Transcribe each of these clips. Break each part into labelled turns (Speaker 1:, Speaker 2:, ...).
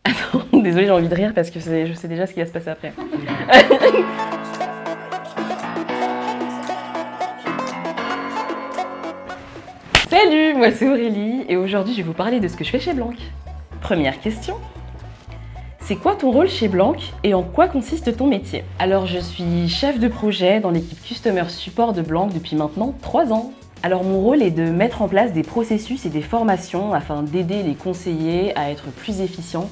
Speaker 1: Attends, désolée, j'ai envie de rire parce que je sais déjà ce qui va se passer après. Salut, moi c'est Aurélie et aujourd'hui je vais vous parler de ce que je fais chez Blanc. Première question. C'est quoi ton rôle chez Blanc et en quoi consiste ton métier? Alors je suis chef de projet dans l'équipe Customer Support de Blanc depuis maintenant 3 ans. Alors mon rôle est de mettre en place des processus et des formations afin d'aider les conseillers à être plus efficients,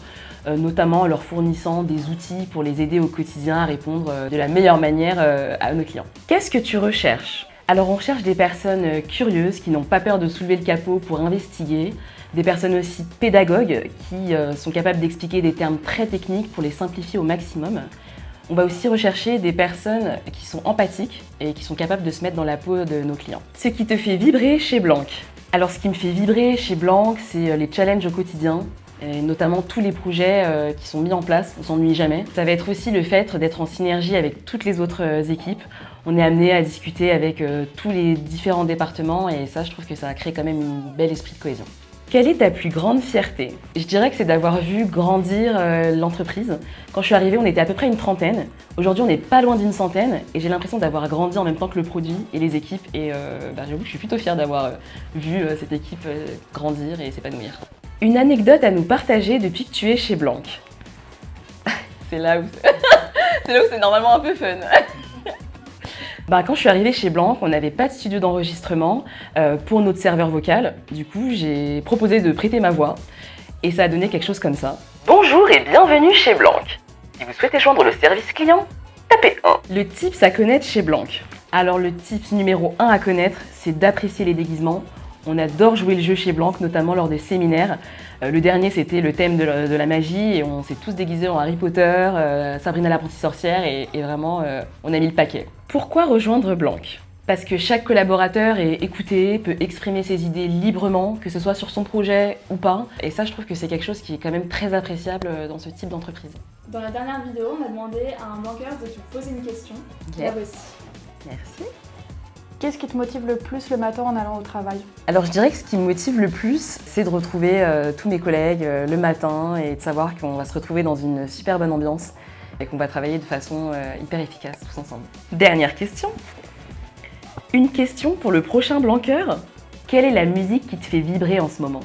Speaker 1: notamment en leur fournissant des outils pour les aider au quotidien à répondre de la meilleure manière à nos clients. Qu'est-ce que tu recherches? Alors on recherche des personnes curieuses qui n'ont pas peur de soulever le capot pour investiguer, des personnes aussi pédagogues qui sont capables d'expliquer des termes très techniques pour les simplifier au maximum. On va aussi rechercher des personnes qui sont empathiques et qui sont capables de se mettre dans la peau de nos clients. Ce qui te fait vibrer chez Blanc. Alors ce qui me fait vibrer chez Blanc, c'est les challenges au quotidien, et notamment tous les projets qui sont mis en place, on s'ennuie jamais. Ça va être aussi le fait d'être en synergie avec toutes les autres équipes. On est amené à discuter avec tous les différents départements et ça, je trouve que ça a créé quand même un bel esprit de cohésion. Quelle est ta plus grande fierté? Je dirais que c'est d'avoir vu grandir l'entreprise. Quand je suis arrivée, on était à peu près une trentaine. Aujourd'hui, on n'est pas loin d'une centaine et j'ai l'impression d'avoir grandi en même temps que le produit et les équipes. Et j'avoue que je suis plutôt fière d'avoir vu cette équipe grandir et s'épanouir. Une anecdote à nous partager depuis que tu es chez Blanc. C'est là où c'est normalement un peu fun. Quand je suis arrivée chez Blanc, on n'avait pas de studio d'enregistrement pour notre serveur vocal. Du coup, j'ai proposé de prêter ma voix et ça a donné quelque chose comme ça. Bonjour et bienvenue chez Blanc. Si vous souhaitez joindre le service client, tapez 1. Le tips à connaître chez Blanc. Alors le tips numéro 1 à connaître, c'est d'apprécier les déguisements. On adore jouer le jeu chez Blanc, notamment lors des séminaires. Le dernier, c'était le thème de la magie et on s'est tous déguisés en Harry Potter, Sabrina l'apprentie sorcière et vraiment, on a mis le paquet. Pourquoi rejoindre Blanc? Parce que chaque collaborateur est écouté, peut exprimer ses idées librement, que ce soit sur son projet ou pas. Et ça, je trouve que c'est quelque chose qui est quand même très appréciable dans ce type d'entreprise.
Speaker 2: Dans la dernière vidéo, on a demandé à un banqueur de te poser une question.
Speaker 1: Yep.
Speaker 2: La voici.
Speaker 1: Merci.
Speaker 2: Qu'est-ce qui te motive le plus le matin en allant au travail?
Speaker 1: Alors je dirais que ce qui me motive le plus, c'est de retrouver tous mes collègues le matin et de savoir qu'on va se retrouver dans une super bonne ambiance et qu'on va travailler de façon hyper efficace tous ensemble. Dernière question. Une question pour le prochain Blanqueur. Quelle est la musique qui te fait vibrer en ce moment?